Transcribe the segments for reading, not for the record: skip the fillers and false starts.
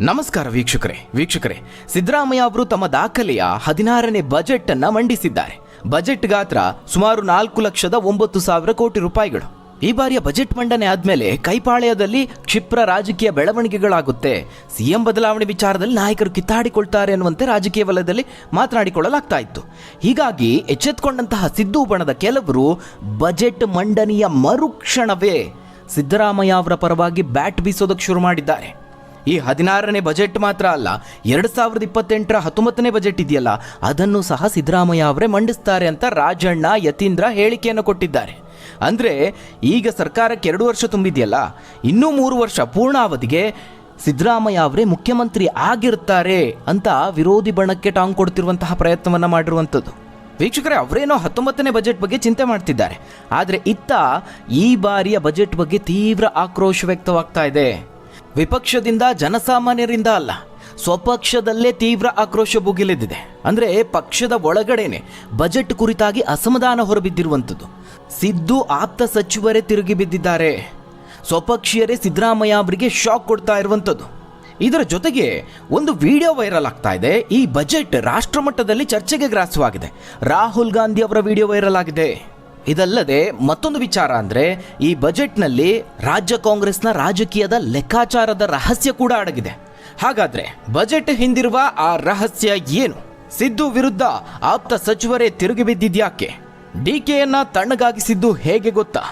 ನಮಸ್ಕಾರ ವೀಕ್ಷಕರೇ ಸಿದ್ದರಾಮಯ್ಯ ಅವರು ತಮ್ಮ ದಾಖಲೆಯ 16ನೇ ಬಜೆಟ್ ಅನ್ನ ಮಂಡಿಸಿದ್ದಾರೆ. ಬಜೆಟ್ ಗಾತ್ರ ಸುಮಾರು 4,09,000 ಕೋಟಿ ರೂಪಾಯಿಗಳು. ಈ ಬಾರಿಯ ಬಜೆಟ್ ಮಂಡನೆ ಆದ್ಮೇಲೆ ಕೈಪಾಳ್ಯದಲ್ಲಿ ಕ್ಷಿಪ್ರ ರಾಜಕೀಯ ಬೆಳವಣಿಗೆಗಳಾಗುತ್ತೆ. ಸಿಎಂ ಬದಲಾವಣೆ ವಿಚಾರದಲ್ಲಿ ನಾಯಕರು ಕಿತ್ತಾಡಿಕೊಳ್ತಾರೆ ಅನ್ನುವಂತೆ ರಾಜಕೀಯ ವಲಯದಲ್ಲಿ ಮಾತನಾಡಿಕೊಳ್ಳಲಾಗ್ತಾ ಇತ್ತು. ಹೀಗಾಗಿ ಎಚ್ಚೆತ್ತುಕೊಂಡಂತಹ ಸಿದ್ದು ಬಣದ ಕೆಲವರು ಬಜೆಟ್ ಮಂಡನೆಯ ಮರುಕ್ಷಣವೇ ಸಿದ್ದರಾಮಯ್ಯ ಅವರ ಪರವಾಗಿ ಬ್ಯಾಟ್ ಬೀಸೋದಕ್ಕೆ ಶುರು ಮಾಡಿದ್ದಾರೆ. ಈ 16ನೇ ಬಜೆಟ್ ಮಾತ್ರ ಅಲ್ಲ, 2028ರ 19ನೇ ಬಜೆಟ್ ಇದೆಯಲ್ಲ, ಅದನ್ನು ಸಹ ಸಿದ್ದರಾಮಯ್ಯ ಅವರೇ ಮಂಡಿಸ್ತಾರೆ ಅಂತ ರಾಜಣ್ಣ ಯತೀಂದ್ರ ಹೇಳಿಕೆಯನ್ನು ಕೊಟ್ಟಿದ್ದಾರೆ. ಅಂದರೆ ಈಗ ಸರ್ಕಾರಕ್ಕೆ 2 ವರ್ಷ ತುಂಬಿದೆಯಲ್ಲ, ಇನ್ನೂ 3 ವರ್ಷ ಪೂರ್ಣಾವಧಿಗೆ ಸಿದ್ದರಾಮಯ್ಯ ಅವರೇ ಮುಖ್ಯಮಂತ್ರಿ ಆಗಿರ್ತಾರೆ ಅಂತ ವಿರೋಧಿ ಬಣಕ್ಕೆ ಟಾಂಗ್ ಕೊಡ್ತಿರುವಂತಹ ಪ್ರಯತ್ನವನ್ನು ಮಾಡಿರುವಂಥದ್ದು. ವೀಕ್ಷಕರೇ, ಅವರೇನೋ 19ನೇ ಬಜೆಟ್ ಬಗ್ಗೆ ಚಿಂತೆ ಮಾಡ್ತಿದ್ದಾರೆ, ಆದರೆ ಇತ್ತ ಈ ಬಾರಿಯ ಬಜೆಟ್ ಬಗ್ಗೆ ತೀವ್ರ ಆಕ್ರೋಶ ವ್ಯಕ್ತವಾಗ್ತಾ ಇದೆ. ವಿಪಕ್ಷದಿಂದ, ಜನಸಾಮಾನ್ಯರಿಂದ ಅಲ್ಲ, ಸ್ವಪಕ್ಷದಲ್ಲೇ ತೀವ್ರ ಆಕ್ರೋಶ ಭುಗಿಲೆದ್ದಿದೆ. ಅಂದರೆ ಪಕ್ಷದ ಒಳಗಡೆನೆ ಬಜೆಟ್ ಕುರಿತಾಗಿ ಅಸಮಾಧಾನ ಹೊರಬಿದ್ದಿರುವಂಥದ್ದು. ಸಿದ್ದು ಆಪ್ತ ಸಚಿವರೇ ತಿರುಗಿ ಬಿದ್ದಿದ್ದಾರೆ. ಸ್ವಪಕ್ಷೀಯರೇ ಸಿದ್ದರಾಮಯ್ಯ ಅವರಿಗೆ ಶಾಕ್ ಕೊಡ್ತಾ ಇರುವಂಥದ್ದು. ಇದರ ಜೊತೆಗೆ ಒಂದು ವಿಡಿಯೋ ವೈರಲ್ ಆಗ್ತಾ ಇದೆ. ಈ ಬಜೆಟ್ ರಾಷ್ಟ್ರಮಟ್ಟದಲ್ಲಿ ಚರ್ಚೆಗೆ ಗ್ರಾಸವಾಗಿದೆ. ರಾಹುಲ್ ಗಾಂಧಿ ಅವರ ವಿಡಿಯೋ ವೈರಲ್ ಆಗಿದೆ. ಇದಲ್ಲದೆ ಮತ್ತೊಂದು ವಿಚಾರ ಅಂದರೆ ಈ ಬಜೆಟ್ನಲ್ಲಿ ರಾಜ್ಯ ಕಾಂಗ್ರೆಸ್ನ ರಾಜಕೀಯದ ಲೆಕ್ಕಾಚಾರದ ರಹಸ್ಯ ಕೂಡ ಅಡಗಿದೆ. ಹಾಗಾದ್ರೆ ಬಜೆಟ್ ಹಿಂದಿರುವ ಆ ರಹಸ್ಯ ಏನು? ಸಿದ್ದು ವಿರುದ್ಧ ಆಪ್ತ ಸಚಿವರೇ ತಿರುಗಿ ಬಿದ್ದಿದ್ಯಾಕೆ? ಡಿಕೆಯನ್ನ ತಣ್ಣಗಾಗಿಸಿದ್ದು ಹೇಗೆ ಗೊತ್ತಾ?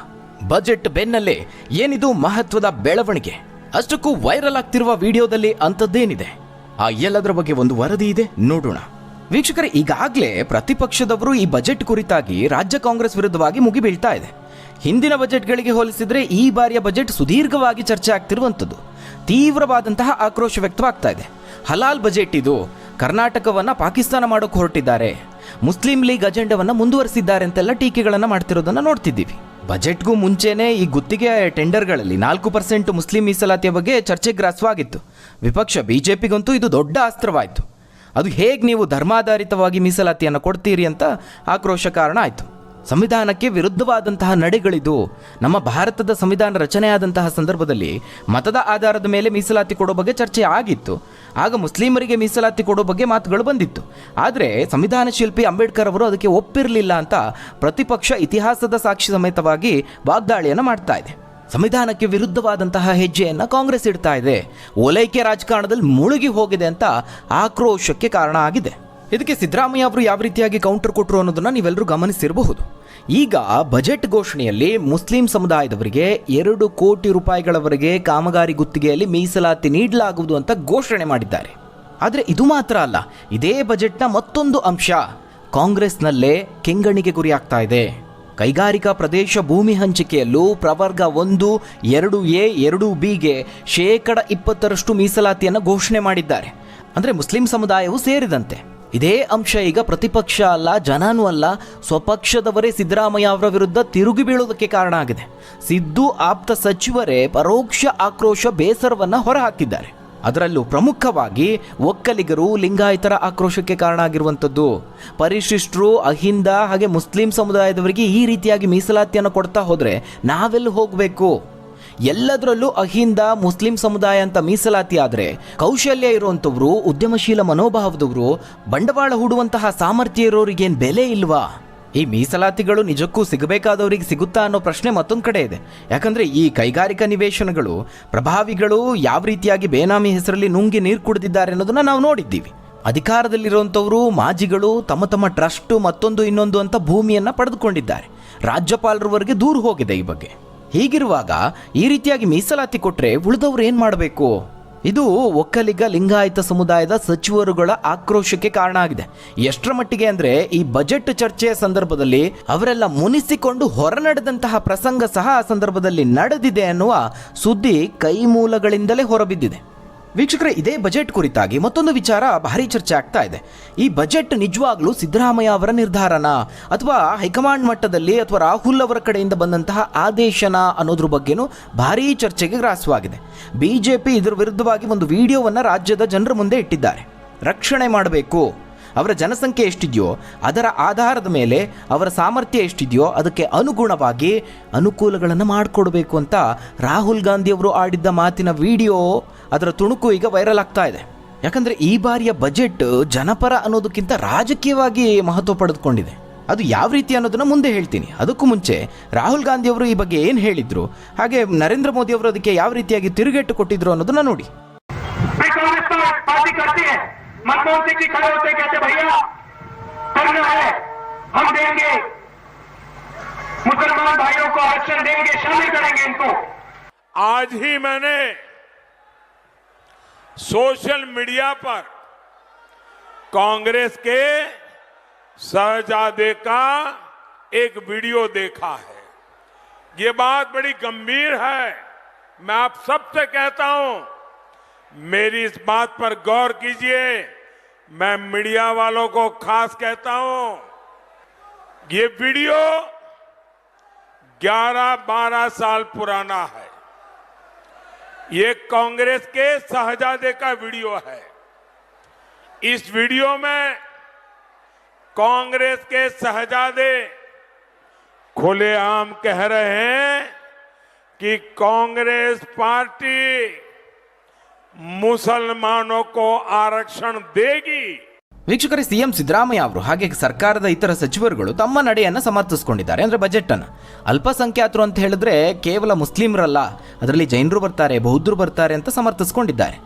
ಬಜೆಟ್ ಬೆನ್ನಲ್ಲೇ ಏನಿದು ಮಹತ್ವದ ಬೆಳವಣಿಗೆ? ಅಷ್ಟಕ್ಕೂ ವೈರಲ್ ಆಗ್ತಿರುವ ವಿಡಿಯೋದಲ್ಲಿ ಅಂಥದ್ದೇನಿದೆ? ಆ ಎಲ್ಲದರ ಬಗ್ಗೆ ಒಂದು ವರದಿ ಇದೆ, ನೋಡೋಣ. ವೀಕ್ಷಕರೇ, ಈಗಾಗಲೇ ಪ್ರತಿಪಕ್ಷದವರು ಈ ಬಜೆಟ್ ಕುರಿತಾಗಿ ರಾಜ್ಯ ಕಾಂಗ್ರೆಸ್ ವಿರುದ್ಧವಾಗಿ ಮುಗಿಬೀಳ್ತಾ ಇದೆ. ಹಿಂದಿನ ಬಜೆಟ್ಗಳಿಗೆ ಹೋಲಿಸಿದ್ರೆ ಈ ಬಾರಿಯ ಬಜೆಟ್ ಸುದೀರ್ಘವಾಗಿ ಚರ್ಚೆ ಆಗ್ತಿರುವಂಥದ್ದು. ತೀವ್ರವಾದಂತಹ ಆಕ್ರೋಶ ವ್ಯಕ್ತವಾಗ್ತಾ ಇದೆ. ಹಲಾಲ್ ಬಜೆಟ್ ಇದು, ಕರ್ನಾಟಕವನ್ನು ಪಾಕಿಸ್ತಾನ ಮಾಡೋಕೆ ಹೊರಟಿದ್ದಾರೆ, ಮುಸ್ಲಿಂ ಲೀಗ್ ಅಜೆಂಡವನ್ನು ಮುಂದುವರಿಸಿದ್ದಾರೆ ಅಂತೆಲ್ಲ ಟೀಕೆಗಳನ್ನು ಮಾಡ್ತಿರೋದನ್ನು ನೋಡ್ತಿದ್ದೀವಿ. ಬಜೆಟ್ಗೂ ಮುಂಚೆನೇ ಈ ಗುತ್ತಿಗೆ ಟೆಂಡರ್ಗಳಲ್ಲಿ 4% ಮುಸ್ಲಿಂ ಮೀಸಲಾತಿಯ ಬಗ್ಗೆ ಚರ್ಚೆ ಗ್ರಾಸವಾಗಿತ್ತು. ವಿಪಕ್ಷ ಬಿಜೆಪಿಗಂತೂ ಇದು ದೊಡ್ಡ ಅಸ್ತ್ರವಾಯಿತು. ಅದು ಹೇಗೆ ನೀವು ಧರ್ಮಾಧಾರಿತವಾಗಿ ಮೀಸಲಾತಿಯನ್ನು ಕೊಡ್ತೀರಿ ಅಂತ ಆಕ್ರೋಶ ಕಾರಣ ಆಯಿತು. ಸಂವಿಧಾನಕ್ಕೆ ವಿರುದ್ಧವಾದಂತಹ ನಡೆಗಳಿದು. ನಮ್ಮ ಭಾರತದ ಸಂವಿಧಾನ ರಚನೆಯಾದಂತಹ ಸಂದರ್ಭದಲ್ಲಿ ಮತದ ಆಧಾರದ ಮೇಲೆ ಮೀಸಲಾತಿ ಕೊಡೋ ಬಗ್ಗೆ ಚರ್ಚೆ ಆಗಿತ್ತು. ಆಗ ಮುಸ್ಲಿಮರಿಗೆ ಮೀಸಲಾತಿ ಕೊಡೋ ಬಗ್ಗೆ ಮಾತುಗಳು ಬಂದಿತ್ತು. ಆದರೆ ಸಂವಿಧಾನ ಶಿಲ್ಪಿ ಅಂಬೇಡ್ಕರ್ ಅವರು ಅದಕ್ಕೆ ಒಪ್ಪಿರಲಿಲ್ಲ ಅಂತ ಪ್ರತಿಪಕ್ಷ ಇತಿಹಾಸದ ಸಾಕ್ಷಿ ಸಮೇತವಾಗಿ ವಾಗ್ದಾಳಿಯನ್ನು ಮಾಡ್ತಾ ಇದೆ. ಸಂವಿಧಾನಕ್ಕೆ ವಿರುದ್ಧವಾದಂತಹ ಹೆಜ್ಜೆಯನ್ನು ಕಾಂಗ್ರೆಸ್ ಇಡ್ತಾ ಇದೆ, ಓಲೈಕೆ ರಾಜಕಾರಣದಲ್ಲಿ ಮುಳುಗಿ ಹೋಗಿದೆ ಅಂತ ಆಕ್ರೋಶಕ್ಕೆ ಕಾರಣ ಆಗಿದೆ. ಇದಕ್ಕೆ ಸಿದ್ದರಾಮಯ್ಯ ಅವರು ಯಾವ ರೀತಿಯಾಗಿ ಕೌಂಟರ್ ಕೊಟ್ಟರು ಅನ್ನೋದನ್ನು ನೀವೆಲ್ಲರೂ ಗಮನಿಸಿರಬಹುದು. ಈಗ ಬಜೆಟ್ ಘೋಷಣೆಯಲ್ಲಿ ಮುಸ್ಲಿಂ ಸಮುದಾಯದವರಿಗೆ 2 ಕೋಟಿ ರೂಪಾಯಿಗಳವರೆಗೆ ಕಾಮಗಾರಿ ಗುತ್ತಿಗೆಯಲ್ಲಿ ಮೀಸಲಾತಿ ನೀಡಲಾಗುವುದು ಅಂತ ಘೋಷಣೆ ಮಾಡಿದ್ದಾರೆ. ಆದರೆ ಇದು ಮಾತ್ರ ಅಲ್ಲ, ಇದೇ ಬಜೆಟ್ನ ಮತ್ತೊಂದು ಅಂಶ ಕಾಂಗ್ರೆಸ್ನಲ್ಲೇ ಕೆಂಗಣ್ಣಿಗೆ ಗುರಿಯಾಗ್ತಾ ಇದೆ. ಕೈಗಾರಿಕಾ ಪ್ರದೇಶ ಭೂಮಿ ಹಂಚಿಕೆಯಲ್ಲೂ ಪ್ರವರ್ಗ 1, 2A, 2Bಗೆ 20% ಮೀಸಲಾತಿಯನ್ನು ಘೋಷಣೆ ಮಾಡಿದ್ದಾರೆ. ಅಂದರೆ ಮುಸ್ಲಿಂ ಸಮುದಾಯವು ಸೇರಿದಂತೆ. ಇದೇ ಅಂಶ ಈಗ ಪ್ರತಿಪಕ್ಷ ಅಲ್ಲ, ಜನನೂ ಅಲ್ಲ, ಸ್ವಪಕ್ಷದವರೇ ಸಿದ್ದರಾಮಯ್ಯ ಅವರ ವಿರುದ್ಧ ತಿರುಗಿ ಬೀಳೋದಕ್ಕೆ ಕಾರಣ ಆಗಿದೆ. ಸಿದ್ದು ಆಪ್ತ ಸಚಿವರೇ ಪರೋಕ್ಷ ಆಕ್ರೋಶ, ಬೇಸರವನ್ನು ಹೊರಹಾಕಿದ್ದಾರೆ. ಅದರಲ್ಲೂ ಪ್ರಮುಖವಾಗಿ ಒಕ್ಕಲಿಗರು, ಲಿಂಗಾಯತರ ಆಕ್ರೋಶಕ್ಕೆ ಕಾರಣ ಆಗಿರುವಂಥದ್ದು. ಪರಿಶಿಷ್ಟರು, ಅಹಿಂದ ಹಾಗೆ ಮುಸ್ಲಿಂ ಸಮುದಾಯದವರಿಗೆ ಈ ರೀತಿಯಾಗಿ ಮೀಸಲಾತಿಯನ್ನು ಕೊಡ್ತಾ ಹೋದರೆ ನಾವೆಲ್ಲಿ ಹೋಗಬೇಕು? ಎಲ್ಲದರಲ್ಲೂ ಅಹಿಂದ, ಮುಸ್ಲಿಂ ಸಮುದಾಯ ಅಂತ ಮೀಸಲಾತಿ ಆದರೆ ಕೌಶಲ್ಯ ಇರುವಂಥವ್ರು, ಉದ್ಯಮಶೀಲ ಮನೋಭಾವದವರು, ಬಂಡವಾಳ ಹೂಡುವಂತಹ ಸಾಮರ್ಥ್ಯ ಇರೋರಿಗೇನು ಬೆಲೆ ಇಲ್ವಾ? ಈ ಮೀಸಲಾತಿಗಳು ನಿಜಕ್ಕೂ ಸಿಗಬೇಕಾದವರಿಗೆ ಸಿಗುತ್ತಾ ಅನ್ನೋ ಪ್ರಶ್ನೆ ಮತ್ತೊಂದು ಕಡೆ ಇದೆ. ಯಾಕಂದರೆ ಈ ಕೈಗಾರಿಕಾ ನಿವೇಶನಗಳು ಪ್ರಭಾವಿಗಳು ಯಾವ ರೀತಿಯಾಗಿ ಬೇನಾಮಿ ಹೆಸರಲ್ಲಿ ನುಂಗಿ ನೀರು ಕುಡಿದಿದ್ದಾರೆ ಅನ್ನೋದನ್ನು ನಾವು ನೋಡಿದ್ದೀವಿ. ಅಧಿಕಾರದಲ್ಲಿರುವಂಥವರು, ಮಾಜಿಗಳು ತಮ್ಮ ಟ್ರಸ್ಟ್ ಮತ್ತೊಂದು ಇನ್ನೊಂದು ಅಂತ ಭೂಮಿಯನ್ನು ಪಡೆದುಕೊಂಡಿದ್ದಾರೆ. ರಾಜ್ಯಪಾಲರವರೆಗೆ ದೂರ ಹೋಗಿದೆ ಈ ಬಗ್ಗೆ. ಹೀಗಿರುವಾಗ ಈ ರೀತಿಯಾಗಿ ಮೀಸಲಾತಿ ಕೊಟ್ಟರೆ ಉಳಿದವರು ಏನು ಮಾಡಬೇಕು? ಇದು ಒಕ್ಕಲಿಗ, ಲಿಂಗಾಯತ ಸಮುದಾಯದ ಸಚಿವರುಗಳ ಆಕ್ರೋಶಕ್ಕೆ ಕಾರಣ ಆಗಿದೆ. ಎಷ್ಟರ ಮಟ್ಟಿಗೆ ಅಂದರೆ ಈ ಬಜೆಟ್ ಚರ್ಚೆಯ ಸಂದರ್ಭದಲ್ಲಿ ಅವರೆಲ್ಲ ಮುನಿಸಿಕೊಂಡು ಹೊರನಡೆದಂತಹ ಪ್ರಸಂಗ ಸಹ ಆ ಸಂದರ್ಭದಲ್ಲಿ ನಡೆದಿದೆ ಅನ್ನುವ ಸುದ್ದಿ ಕೈ ಮೂಲಗಳಿಂದಲೇ ಹೊರಬಿದ್ದಿದೆ. ವೀಕ್ಷಕರೇ, ಇದೇ ಬಜೆಟ್ ಕುರಿತಾಗಿ ಮತ್ತೊಂದು ವಿಚಾರ ಭಾರಿ ಚರ್ಚೆ ಆಗ್ತಾ ಇದೆ. ಈ ಬಜೆಟ್ ನಿಜವಾಗ್ಲೂ ಸಿದ್ದರಾಮಯ್ಯ ಅವರ ನಿರ್ಧಾರನ, ಅಥವಾ ಹೈಕಮಾಂಡ್ ಮಟ್ಟದಲ್ಲಿ ಅಥವಾ ರಾಹುಲ್ ಅವರ ಕಡೆಯಿಂದ ಬಂದಂತಹ ಆದೇಶನ ಅನ್ನೋದ್ರ ಬಗ್ಗೆನೂ ಭಾರೀ ಚರ್ಚೆಗೆ ಗ್ರಾಸವಾಗಿದೆ. ಬಿಜೆಪಿ ಇದರ ವಿರುದ್ಧವಾಗಿ ಒಂದು ವಿಡಿಯೋವನ್ನು ರಾಜ್ಯದ ಜನರ ಮುಂದೆ ಇಟ್ಟಿದ್ದಾರೆ. ರಕ್ಷಣೆ ಮಾಡಬೇಕು, ಅವರ ಜನಸಂಖ್ಯೆ ಎಷ್ಟಿದೆಯೋ ಅದರ ಆಧಾರದ ಮೇಲೆ ಅವರ ಸಾಮರ್ಥ್ಯ ಎಷ್ಟಿದೆಯೋ ಅದಕ್ಕೆ ಅನುಗುಣವಾಗಿ ಅನುಕೂಲಗಳನ್ನು ಮಾಡಿಕೊಡ್ಬೇಕು ಅಂತ ರಾಹುಲ್ ಗಾಂಧಿ ಅವರು ಆಡಿದ್ದ ಮಾತಿನ ವಿಡಿಯೋ ಅದರ ತುಣುಕು ಈಗ ವೈರಲ್ ಆಗ್ತಾ ಇದೆ. ಯಾಕಂದರೆ ಈ ಬಾರಿಯ ಬಜೆಟ್ ಜನಪರ ಅನ್ನೋದಕ್ಕಿಂತ ರಾಜಕೀಯವಾಗಿ ಮಹತ್ವ ಪಡೆದುಕೊಂಡಿದೆ. ಅದು ಯಾವ ರೀತಿ ಅನ್ನೋದನ್ನ ಮುಂದೆ ಹೇಳ್ತೀನಿ. ಅದಕ್ಕೂ ಮುಂಚೆ ರಾಹುಲ್ ಗಾಂಧಿ ಅವರು ಈ ಬಗ್ಗೆ ಏನು ಹೇಳಿದ್ರು, ಹಾಗೆ ನರೇಂದ್ರ ಮೋದಿ ಅವರು ಅದಕ್ಕೆ ಯಾವ ರೀತಿಯಾಗಿ ತಿರುಗೇಟು ಕೊಟ್ಟಿದ್ರು ಅನ್ನೋದನ್ನ ನೋಡಿ. मनमोहन सिंह जी खड़े होते कहते भैया करना है, हम देंगे, मुसलमान भाइयों को आरक्षण देंगे, शामिल करेंगे इनको। आज ही मैंने सोशल मीडिया पर कांग्रेस के शहजादे का एक वीडियो देखा है। ये बात बड़ी गंभीर है। मैं आप सबसे कहता हूं, मेरी इस बात पर गौर कीजिए। मैं मीडिया वालों को खास कहता हूं, ये वीडियो 11-12 साल पुराना है। ये कांग्रेस के शहजादे का वीडियो है। इस वीडियो में कांग्रेस के शहजादे खुलेआम कह रहे हैं कि कांग्रेस पार्टी ಮುಸಲ್ಮಾನೋ ಕೋ ಆರಕ್ಷಣ ದೇಗಿ. ವೀಕ್ಷಕರೇ, ಸಿಎಂ ಸಿದ್ದರಾಮಯ್ಯ ಅವರು ಹಾಗೆ ಸರ್ಕಾರದ ಇತರ ಸಚಿವರುಗಳು ತಮ್ಮ ನಡೆಯನ್ನು ಸಮರ್ಥಿಸಿಕೊಂಡಿದ್ದಾರೆ. ಅಂದರೆ ಬಜೆಟ್ ಅನ್ನು ಅಲ್ಪಸಂಖ್ಯಾತರು ಅಂತ ಹೇಳಿದ್ರೆ ಕೇವಲ ಮುಸ್ಲಿಮರಲ್ಲ, ಅದರಲ್ಲಿ ಜೈನರು ಬರ್ತಾರೆ, ಬೌದ್ಧರು ಬರ್ತಾರೆ ಅಂತ ಸಮರ್ಥಿಸಿಕೊಂಡಿದ್ದಾರೆ.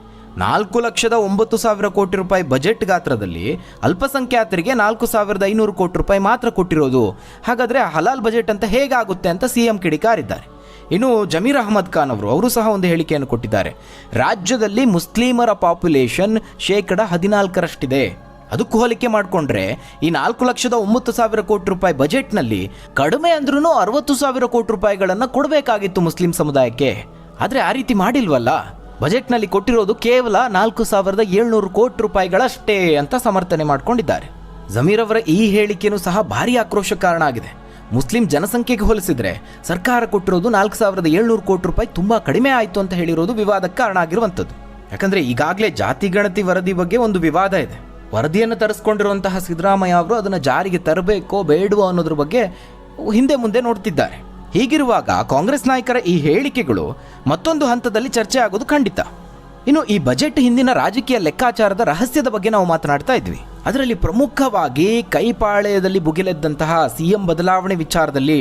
4,09,000 ಕೋಟಿ ರೂಪಾಯಿ ಬಜೆಟ್ ಗಾತ್ರದಲ್ಲಿ ಅಲ್ಪಸಂಖ್ಯಾತರಿಗೆ 4,500 ಕೋಟಿ ರೂಪಾಯಿ ಮಾತ್ರ ಕೊಟ್ಟಿರೋದು. ಹಾಗಾದರೆ ಹಲಾಲ್ ಬಜೆಟ್ ಅಂತ ಹೇಗಾಗುತ್ತೆ ಅಂತ ಸಿಎಂ ಕಿಡಿಕಾರಿದ್ದಾರೆ. ಇನ್ನು ಜಮೀರ್ ಅಹಮದ್ ಖಾನ್ ಅವರು ಸಹ ಒಂದು ಹೇಳಿಕೆಯನ್ನು ಕೊಟ್ಟಿದ್ದಾರೆ. ರಾಜ್ಯದಲ್ಲಿ ಮುಸ್ಲಿಮರ ಪಾಪ್ಯುಲೇಷನ್ 14%. ಅದಕ್ಕೂ ಹೋಲಿಕೆ ಮಾಡಿಕೊಂಡ್ರೆ ಈ 4,09,000 ಕೋಟಿ ರೂಪಾಯಿ ಬಜೆಟ್ನಲ್ಲಿ ಕಡಿಮೆ ಅಂದ್ರೂ 60,000 ಕೋಟಿ ರೂಪಾಯಿಗಳನ್ನು ಕೊಡಬೇಕಾಗಿತ್ತು ಮುಸ್ಲಿಂ ಸಮುದಾಯಕ್ಕೆ. ಆದರೆ ಆ ರೀತಿ ಮಾಡಿಲ್ವಲ್ಲ. ಬಜೆಟ್ನಲ್ಲಿ ಕೊಟ್ಟಿರೋದು ಕೇವಲ 4,700 ಕೋಟಿ ರೂಪಾಯಿಗಳಷ್ಟೇ ಅಂತ ಸಮರ್ಥನೆ ಮಾಡಿಕೊಂಡಿದ್ದಾರೆ. ಜಮೀರ್ ಅವರ ಈ ಹೇಳಿಕೆಯೂ ಸಹ ಭಾರಿ ಆಕ್ರೋಶ ಕಾರಣ ಆಗಿದೆ. ಮುಸ್ಲಿಂ ಜನಸಂಖ್ಯೆಗೆ ಹೋಲಿಸಿದ್ರೆ ಸರ್ಕಾರ ಕೊಟ್ಟಿರೋದು 4,700 ಕೋಟಿ ರೂಪಾಯಿ ತುಂಬಾ ಕಡಿಮೆ ಆಯಿತು ಅಂತ ಹೇಳಿರೋದು ವಿವಾದಕ್ಕೆ ಕಾರಣ ಆಗಿರುವಂಥದ್ದು. ಯಾಕಂದ್ರೆ ಈಗಾಗಲೇ ಜಾತಿ ಗಣತಿ ವರದಿ ಬಗ್ಗೆ ಒಂದು ವಿವಾದ ಇದೆ. ವರದಿಯನ್ನು ತರಿಸ್ಕೊಂಡಿರುವಂತಹ ಸಿದ್ದರಾಮಯ್ಯ ಅವರು ಅದನ್ನು ಜಾರಿಗೆ ತರಬೇಕೋ ಬೇಡವೋ ಅನ್ನೋದ್ರ ಬಗ್ಗೆ ಹಿಂದೆ ಮುಂದೆ ನೋಡ್ತಿದ್ದಾರೆ. ಹೀಗಿರುವಾಗ ಕಾಂಗ್ರೆಸ್ ನಾಯಕರ ಈ ಹೇಳಿಕೆಗಳು ಮತ್ತೊಂದು ಹಂತದಲ್ಲಿ ಚರ್ಚೆ ಆಗೋದು ಖಂಡಿತ. ಇನ್ನು ಈ ಬಜೆಟ್ ಹಿಂದಿನ ರಾಜಕೀಯ ಲೆಕ್ಕಾಚಾರದ ರಹಸ್ಯದ ಬಗ್ಗೆ ನಾವು ಮಾತನಾಡ್ತಾ ಇದ್ವಿ. ಅದರಲ್ಲಿ ಪ್ರಮುಖವಾಗಿ ಕೈಪಾಳ್ಯದಲ್ಲಿ ಭುಗಿಲೆದ್ದಂತಹ ಸಿಎಂ ಬದಲಾವಣೆ ವಿಚಾರದಲ್ಲಿ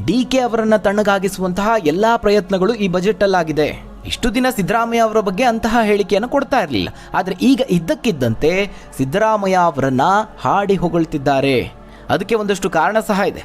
ಡಿಕೆ ಅವರನ್ನು ತಣ್ಣಗಾಗಿಸುವಂತಹ ಎಲ್ಲಾ ಪ್ರಯತ್ನಗಳು ಈ ಬಜೆಟಲ್ಲಾಗಿದೆ. ಇಷ್ಟು ದಿನ ಸಿದ್ದರಾಮಯ್ಯ ಅವರ ಬಗ್ಗೆ ಅಂತಹ ಹೇಳಿಕೆಯನ್ನು ಕೊಡ್ತಾ ಇರಲಿಲ್ಲ. ಆದರೆ ಈಗ ಇದ್ದಕ್ಕಿದ್ದಂತೆ ಸಿದ್ದರಾಮಯ್ಯ ಅವರನ್ನ ಹಾಡಿ ಹೊಗಳ್ತಿದ್ದಾರೆ. ಅದಕ್ಕೆ ಒಂದಷ್ಟು ಕಾರಣ ಸಹ ಇದೆ.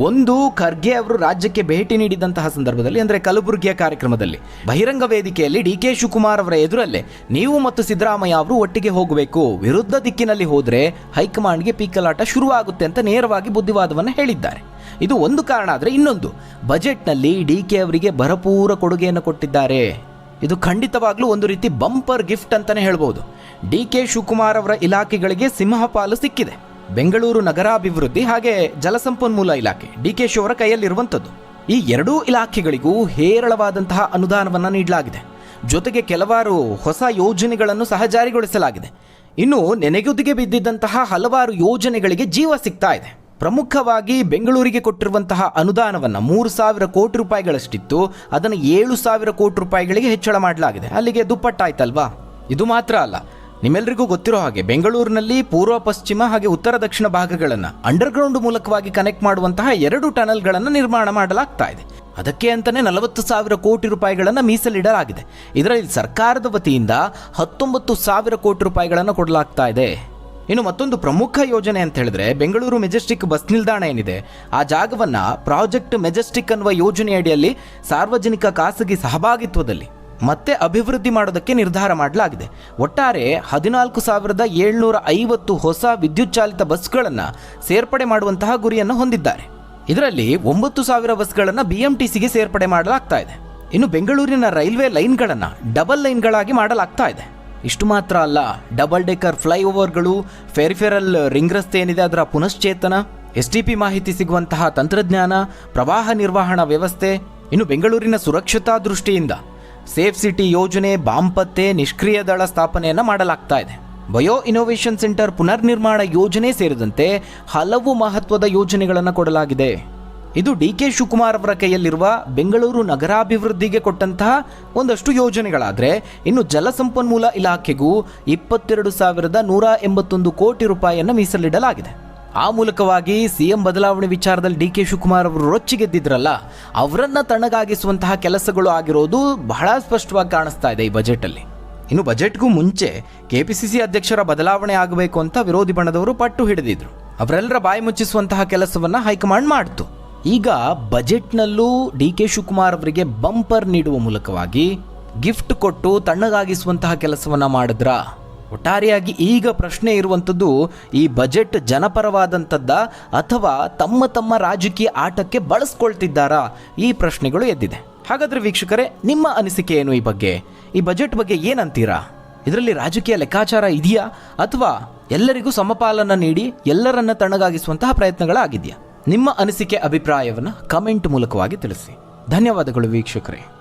ಒಂದು, ಖರ್ಗೆ ಅವರು ರಾಜ್ಯಕ್ಕೆ ಭೇಟಿ ನೀಡಿದಂತಹ ಸಂದರ್ಭದಲ್ಲಿ, ಅಂದರೆ ಕಲಬುರಗಿಯ ಕಾರ್ಯಕ್ರಮದಲ್ಲಿ ಬಹಿರಂಗ ವೇದಿಕೆಯಲ್ಲಿ ಡಿ ಕೆ ಶಿವಕುಮಾರ್ ಅವರ ಎದುರಲ್ಲೇ ನೀವು ಮತ್ತು ಸಿದ್ದರಾಮಯ್ಯ ಅವರು ಒಟ್ಟಿಗೆ ಹೋಗಬೇಕು, ವಿರುದ್ಧ ದಿಕ್ಕಿನಲ್ಲಿ ಹೋದರೆ ಹೈಕಮಾಂಡ್ಗೆ ಪೀಕಲಾಟ ಶುರುವಾಗುತ್ತೆ ಅಂತ ನೇರವಾಗಿ ಬುದ್ಧಿವಾದವನ್ನು ಹೇಳಿದ್ದಾರೆ. ಇದು ಒಂದು ಕಾರಣ. ಆದರೆ ಇನ್ನೊಂದು, ಬಜೆಟ್ನಲ್ಲಿ ಡಿ ಕೆ ಅವರಿಗೆ ಭರಪೂರ ಕೊಡುಗೆಯನ್ನು ಕೊಟ್ಟಿದ್ದಾರೆ. ಇದು ಖಂಡಿತವಾಗ್ಲೂ ಒಂದು ರೀತಿ ಬಂಪರ್ ಗಿಫ್ಟ್ ಅಂತಾನೆ ಹೇಳ್ಬೋದು. ಡಿ ಕೆ ಶಿವಕುಮಾರ್ ಅವರ ಇಲಾಖೆಗಳಿಗೆ ಸಿಂಹಪಾಲು ಸಿಕ್ಕಿದೆ. ಬೆಂಗಳೂರು ನಗರಾಭಿವೃದ್ಧಿ ಹಾಗೆ ಜಲಸಂಪನ್ಮೂಲ ಇಲಾಖೆ ಡಿ ಕೆ ಶಿ ಅವರ ಕೈಯಲ್ಲಿರುವಂಥದ್ದು. ಈ ಎರಡೂ ಇಲಾಖೆಗಳಿಗೂ ಹೇರಳವಾದಂತಹ ಅನುದಾನವನ್ನು ನೀಡಲಾಗಿದೆ. ಜೊತೆಗೆ ಕೆಲವಾರು ಹೊಸ ಯೋಜನೆಗಳನ್ನು ಸಹ ಜಾರಿಗೊಳಿಸಲಾಗಿದೆ. ಇನ್ನು ನೆನೆಗುದಿಗೆ ಬಿದ್ದಿದ್ದಂತಹ ಹಲವಾರು ಯೋಜನೆಗಳಿಗೆ ಜೀವ ಸಿಗ್ತಾ ಇದೆ. ಪ್ರಮುಖವಾಗಿ ಬೆಂಗಳೂರಿಗೆ ಕೊಟ್ಟಿರುವಂತಹ ಅನುದಾನವನ್ನು 3,000 ಕೋಟಿ ರೂಪಾಯಿಗಳಷ್ಟಿತ್ತು, ಅದನ್ನು 7,000 ಕೋಟಿ ರೂಪಾಯಿಗಳಿಗೆ ಹೆಚ್ಚಳ ಮಾಡಲಾಗಿದೆ. ಅಲ್ಲಿಗೆ ದುಪ್ಪಟ್ಟಾಯ್ತಲ್ವಾ. ಇದು ಮಾತ್ರ ಅಲ್ಲ, ನಿಮ್ಮೆಲ್ಲರಿಗೂ ಗೊತ್ತಿರೋ ಹಾಗೆ ಬೆಂಗಳೂರಿನಲ್ಲಿ ಪೂರ್ವ ಪಶ್ಚಿಮ ಹಾಗೆ ಉತ್ತರ ದಕ್ಷಿಣ ಭಾಗಗಳನ್ನು ಅಂಡರ್ಗ್ರೌಂಡ್ ಮೂಲಕವಾಗಿ ಕನೆಕ್ಟ್ ಮಾಡುವಂತಹ 2 ಟನಲ್ಗಳನ್ನು ನಿರ್ಮಾಣ ಮಾಡಲಾಗ್ತಾ ಇದೆ. ಅದಕ್ಕೆ ಅಂತಾನೆ 40,000 ಕೋಟಿ ರೂಪಾಯಿಗಳನ್ನು ಮೀಸಲಿಡಲಾಗಿದೆ. ಇದರಲ್ಲಿ ಸರ್ಕಾರದ ವತಿಯಿಂದ 19,000 ಕೋಟಿ ರೂಪಾಯಿಗಳನ್ನು ಕೊಡಲಾಗ್ತಾ ಇದೆ. ಇನ್ನು ಮತ್ತೊಂದು ಪ್ರಮುಖ ಯೋಜನೆ ಅಂತ ಹೇಳಿದ್ರೆ ಬೆಂಗಳೂರು ಮೆಜೆಸ್ಟಿಕ್ ಬಸ್ ನಿಲ್ದಾಣ ಏನಿದೆ, ಆ ಜಾಗವನ್ನ ಪ್ರಾಜೆಕ್ಟ್ ಮೆಜೆಸ್ಟಿಕ್ ಅನ್ನುವ ಯೋಜನೆಯಡಿಯಲ್ಲಿ ಸಾರ್ವಜನಿಕ ಖಾಸಗಿ ಸಹಭಾಗಿತ್ವದಲ್ಲಿ ಮತ್ತೆ ಅಭಿವೃದ್ಧಿ ಮಾಡೋದಕ್ಕೆ ನಿರ್ಧಾರ ಮಾಡಲಾಗಿದೆ. ಒಟ್ಟಾರೆ 14,750 ಹೊಸ ವಿದ್ಯುತ್ ಚಾಲಿತ ಬಸ್ಗಳನ್ನು ಸೇರ್ಪಡೆ ಮಾಡುವಂತಹ ಗುರಿಯನ್ನು ಹೊಂದಿದ್ದಾರೆ. ಇದರಲ್ಲಿ 9,000 ಬಸ್ಗಳನ್ನು BMTCಗೆ ಸೇರ್ಪಡೆ ಮಾಡಲಾಗ್ತಾ ಇದೆ. ಇನ್ನು ಬೆಂಗಳೂರಿನ ರೈಲ್ವೆ ಲೈನ್ಗಳನ್ನು ಡಬಲ್ ಲೈನ್ಗಳಾಗಿ ಮಾಡಲಾಗ್ತಾ ಇದೆ. ಇಷ್ಟು ಮಾತ್ರ ಅಲ್ಲ, ಡಬಲ್ ಡೆಕರ್ ಫ್ಲೈಓವರ್ಗಳು, ಫೆರಿಫೆರಲ್ ರಿಂಗ್ ರಸ್ತೆ ಏನಿದೆ ಅದರ ಪುನಶ್ಚೇತನ, STP ಮಾಹಿತಿ ಸಿಗುವಂತಹ ತಂತ್ರಜ್ಞಾನ, ಪ್ರವಾಹ ನಿರ್ವಹಣಾ ವ್ಯವಸ್ಥೆ, ಇನ್ನು ಬೆಂಗಳೂರಿನ ಸುರಕ್ಷತಾ ದೃಷ್ಟಿಯಿಂದ ಸೇಫ್ ಸಿಟಿ ಯೋಜನೆ, ಬಾಂಬ್ ಪತ್ತೆ, ನಿಷ್ಕ್ರಿಯ ದಳ ಸ್ಥಾಪನೆಯನ್ನು ಮಾಡಲಾಗ್ತಾ ಇದೆ. ಬಯೋ ಇನೋವೇಷನ್ ಸೆಂಟರ್ ಪುನರ್ ನಿರ್ಮಾಣ ಯೋಜನೆ ಸೇರಿದಂತೆ ಹಲವು ಮಹತ್ವದ ಯೋಜನೆಗಳನ್ನು ಕೊಡಲಾಗಿದೆ. ಇದು ಡಿ.ಕೆ. ಶಿವಕುಮಾರ್ ಅವರ ಕೈಯಲ್ಲಿರುವ ಬೆಂಗಳೂರು ನಗರಾಭಿವೃದ್ಧಿಗೆ ಕೊಟ್ಟಂತಹ ಒಂದಷ್ಟು ಯೋಜನೆಗಳಾದರೆ, ಇನ್ನು ಜಲಸಂಪನ್ಮೂಲ ಇಲಾಖೆಗೂ 22,181 ಕೋಟಿ ರೂಪಾಯಿಯನ್ನು ಮೀಸಲಿಡಲಾಗಿದೆ. ಆ ಮೂಲಕವಾಗಿ ಸಿಎಂ ಬದಲಾವಣೆ ವಿಚಾರದಲ್ಲಿ ಡಿ.ಕೆ. ಶಿವಕುಮಾರ್ ಅವರು ರೊಚ್ಚಿಗೆದ್ದಿದ್ರಲ್ಲ, ಅವರನ್ನ ತಣ್ಣಗಾಗಿಸುವಂತಹ ಕೆಲಸಗಳು ಆಗಿರೋದು ಬಹಳ ಸ್ಪಷ್ಟವಾಗಿ ಕಾಣಿಸ್ತಾ ಇದೆ ಈ ಬಜೆಟಲ್ಲಿ. ಇನ್ನು ಬಜೆಟ್ಗೂ ಮುಂಚೆ ಕೆಪಿಸಿಸಿ ಅಧ್ಯಕ್ಷರ ಬದಲಾವಣೆ ಆಗಬೇಕು ಅಂತ ವಿರೋಧಿ ಬಣದವರು ಪಟ್ಟು ಹಿಡಿದಿದ್ರು. ಅವರೆಲ್ಲರ ಬಾಯಿ ಮುಚ್ಚಿಸುವಂತಹ ಕೆಲಸವನ್ನ ಹೈಕಮಾಂಡ್ ಮಾಡಿತು. ಈಗ ಬಜೆಟ್ನಲ್ಲೂ ಡಿ.ಕೆ. ಶಿವಕುಮಾರ್ ಅವರಿಗೆ ಬಂಪರ್ ನೀಡುವ ಮೂಲಕವಾಗಿ ಗಿಫ್ಟ್ ಕೊಟ್ಟು ತಣ್ಣಗಾಗಿಸುವಂತಹ ಕೆಲಸವನ್ನ ಮಾಡಿದ್ರ? ಒಟ್ಟಾರೆಯಾಗಿ ಈಗ ಪ್ರಶ್ನೆ ಇರುವಂಥದ್ದು, ಈ ಬಜೆಟ್ ಜನಪರವಾದಂಥದ್ದ ಅಥವಾ ತಮ್ಮ ತಮ್ಮ ರಾಜಕೀಯ ಆಟಕ್ಕೆ ಬಳಸ್ಕೊಳ್ತಿದ್ದಾರಾ? ಈ ಪ್ರಶ್ನೆಗಳು ಎದ್ದಿದೆ. ಹಾಗಾದ್ರೆ ವೀಕ್ಷಕರೇ, ನಿಮ್ಮ ಅನಿಸಿಕೆ ಏನು ಈ ಬಗ್ಗೆ? ಈ ಬಜೆಟ್ ಬಗ್ಗೆ ಏನಂತೀರಾ? ಇದರಲ್ಲಿ ರಾಜಕೀಯ ಲೆಕ್ಕಾಚಾರ ಇದೆಯಾ ಅಥವಾ ಎಲ್ಲರಿಗೂ ಸಮಪಾಲನ ನೀಡಿ ಎಲ್ಲರನ್ನ ತಣ್ಣಗಾಗಿಸುವಂತಹ ಪ್ರಯತ್ನಗಳಾಗಿದೆಯಾ? ನಿಮ್ಮ ಅನಿಸಿಕೆ, ಅಭಿಪ್ರಾಯವನ್ನು ಕಮೆಂಟ್ ಮೂಲಕವಾಗಿ ತಿಳಿಸಿ. ಧನ್ಯವಾದಗಳು ವೀಕ್ಷಕರೇ.